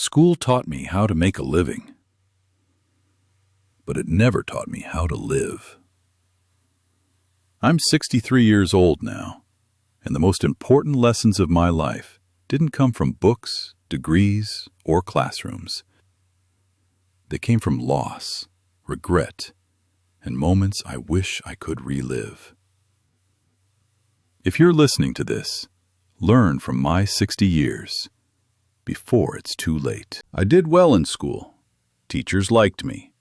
School taught me how to make a living, but it never taught me how to live. I'm 63 years old now, and the most important lessons of my life didn't come from books, degrees, or classrooms. They came from loss, regret, and moments I wish I could relive. If you're listening to this, learn from my 60 years before it's too late. I did well in school. Teachers liked me.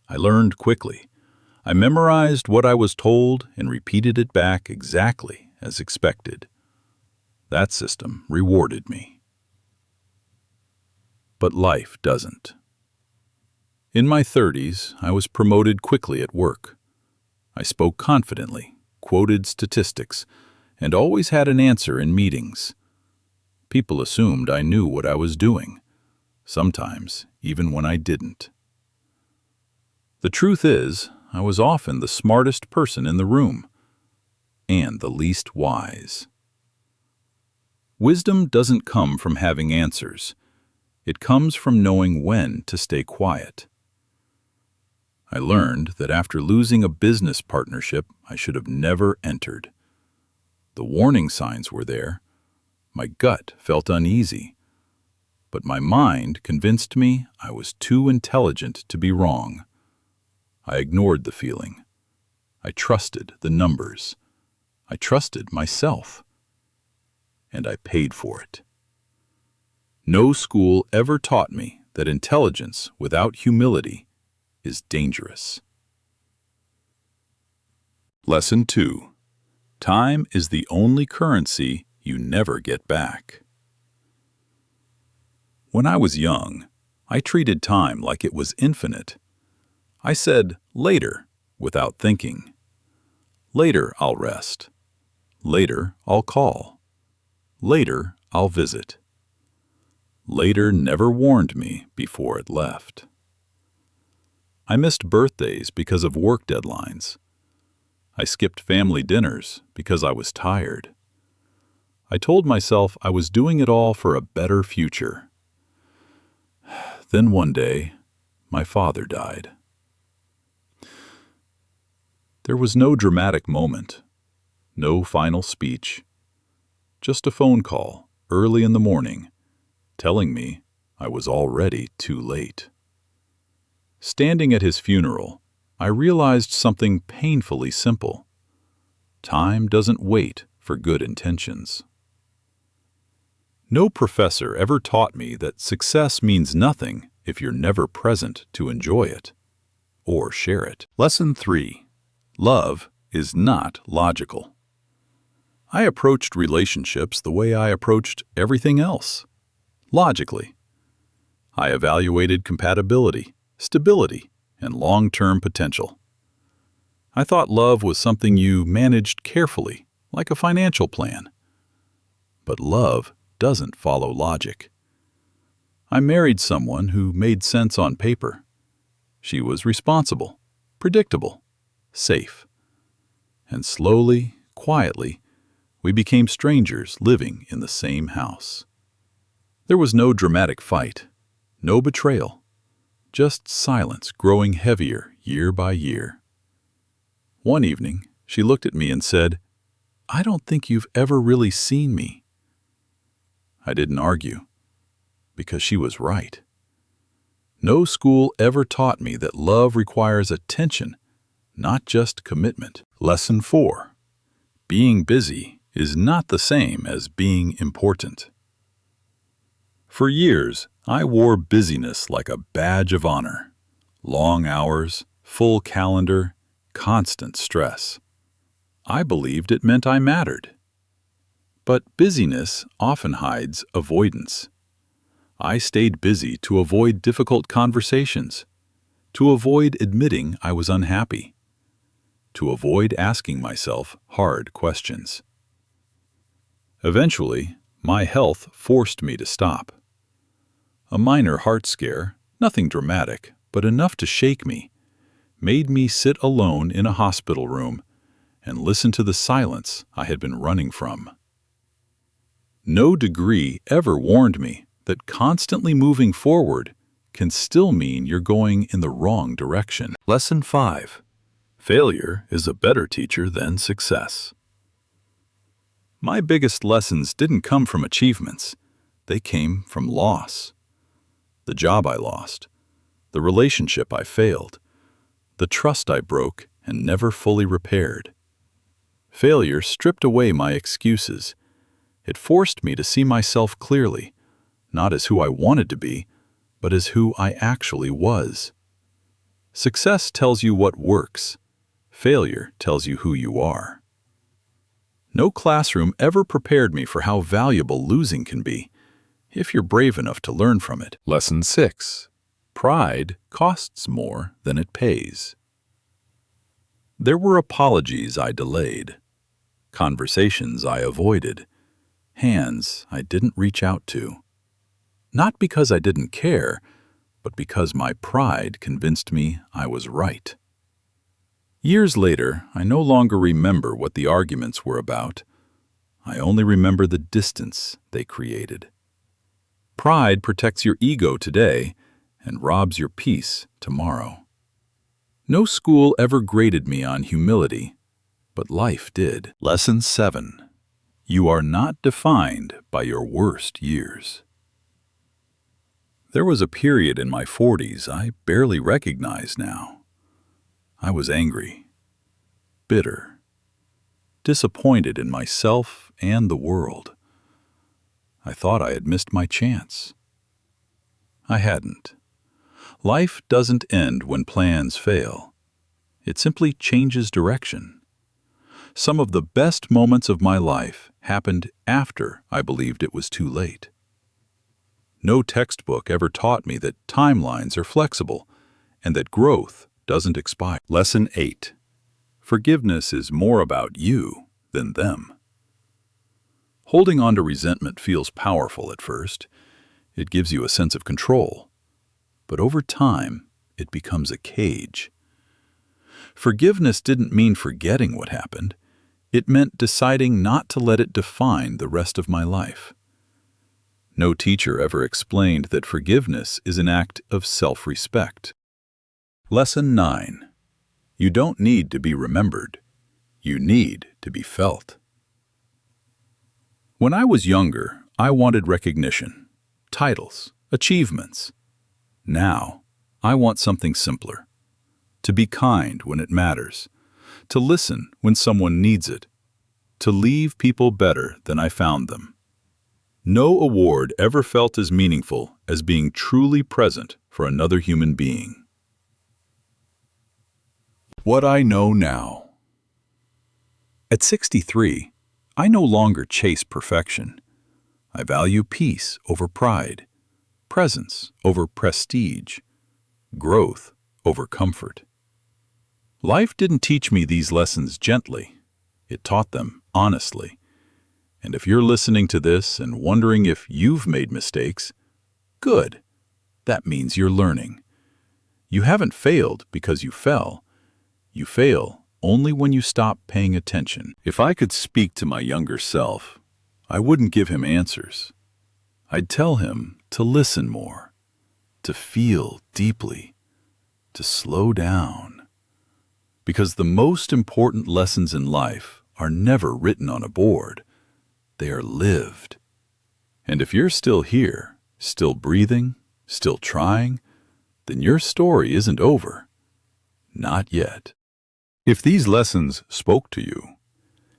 I learned quickly. I memorized what I was told and repeated it back exactly as expected. That system rewarded me. But life doesn't. In my 30s, I was promoted quickly at work. I spoke confidently, quoted statistics, and always had an answer in meetings. People assumed I knew what I was doing, sometimes even when I didn't. The truth is, I was often the smartest person in the room, and the least wise. Wisdom doesn't come from having answers. It comes from knowing when to stay quiet. I learned that after losing a business partnership I should have never entered. The warning signs were there. My gut felt uneasy, but my mind convinced me I was too intelligent to be wrong. I ignored the feeling. I trusted the numbers. I trusted myself. And I paid for it. No school ever taught me that intelligence without humility is dangerous. Lesson 2. Time is the only currency you never get back. When I was young, I treated time like it was infinite. I said, later, without thinking. Later I'll rest. Later I'll call. Later I'll visit. Later never warned me before it left. I missed birthdays because of work deadlines. I skipped family dinners because I was tired. I told myself I was doing it all for a better future. Then one day, my father died. There was no dramatic moment, no final speech, just a phone call early in the morning telling me I was already too late. Standing at his funeral, I realized something painfully simple. Time doesn't wait for good intentions. No professor ever taught me that success means nothing if you're never present to enjoy it or share it. Lesson 3. Love is not logical. I approached relationships the way I approached everything else, logically. I evaluated compatibility, stability, and long-term potential. I thought love was something you managed carefully, like a financial plan. But love doesn't follow logic. I married someone who made sense on paper. She was responsible, predictable, safe. And slowly, quietly, we became strangers living in the same house. There was no dramatic fight, no betrayal, just silence growing heavier year by year. One evening, she looked at me and said, "I don't think you've ever really seen me." I didn't argue, because she was right. No school ever taught me that love requires attention, not just commitment. Lesson 4. Being busy is not the same as being important. For years, I wore busyness like a badge of honor. Long hours, full calendar, constant stress. I believed it meant I mattered. But busyness often hides avoidance. I stayed busy to avoid difficult conversations, to avoid admitting I was unhappy, to avoid asking myself hard questions. Eventually, my health forced me to stop. A minor heart scare, nothing dramatic, but enough to shake me, made me sit alone in a hospital room and listen to the silence I had been running from. No degree ever warned me that constantly moving forward can still mean you're going in the wrong direction. Lesson 5. Failure is a better teacher than success. My biggest lessons didn't come from achievements. They came from loss. The job I lost, the relationship I failed, the trust I broke and never fully repaired. Failure stripped away my excuses. It forced me to see myself clearly, not as who I wanted to be, but as who I actually was. Success tells you what works. Failure tells you who you are. No classroom ever prepared me for how valuable losing can be, if you're brave enough to learn from it. Lesson 6. Pride costs more than it pays. There were apologies I delayed, conversations I avoided, hands I didn't reach out to. Not because I didn't care, but because my pride convinced me I was right. Years later, I no longer remember what the arguments were about. I only remember the distance they created. Pride protects your ego today and robs your peace tomorrow. No school ever graded me on humility, but life did. Lesson 7. You are not defined by your worst years. There was a period in my 40s I barely recognize now. I was angry, bitter, disappointed in myself and the world. I thought I had missed my chance. I hadn't. Life doesn't end when plans fail. It simply changes direction. Some of the best moments of my life happened after I believed it was too late. No textbook ever taught me that timelines are flexible and that growth doesn't expire. Lesson 8. Forgiveness is more about you than them. Holding on to resentment feels powerful at first. It gives you a sense of control. But over time, it becomes a cage. Forgiveness didn't mean forgetting what happened. It meant deciding not to let it define the rest of my life. No teacher ever explained that forgiveness is an act of self-respect. Lesson 9. You don't need to be remembered. You need to be felt. When I was younger, I wanted recognition, titles, achievements. Now, I want something simpler. To be kind when it matters. To listen when someone needs it. To leave people better than I found them. No award ever felt as meaningful as being truly present for another human being. What I know now. At 63, I no longer chase perfection. I value peace over pride, presence over prestige, growth over comfort. Life didn't teach me these lessons gently. It taught them honestly. And if you're listening to this and wondering if you've made mistakes, good. That means you're learning. You haven't failed because you fell. You fail only when you stop paying attention. If I could speak to my younger self, I wouldn't give him answers. I'd tell him to listen more, to feel deeply, to slow down. Because the most important lessons in life are never written on a board. They are lived. And if you're still here, still breathing, still trying, then your story isn't over. Not yet. If these lessons spoke to you,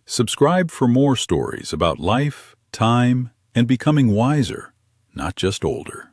subscribe for more stories about life, time, and becoming wiser, not just older.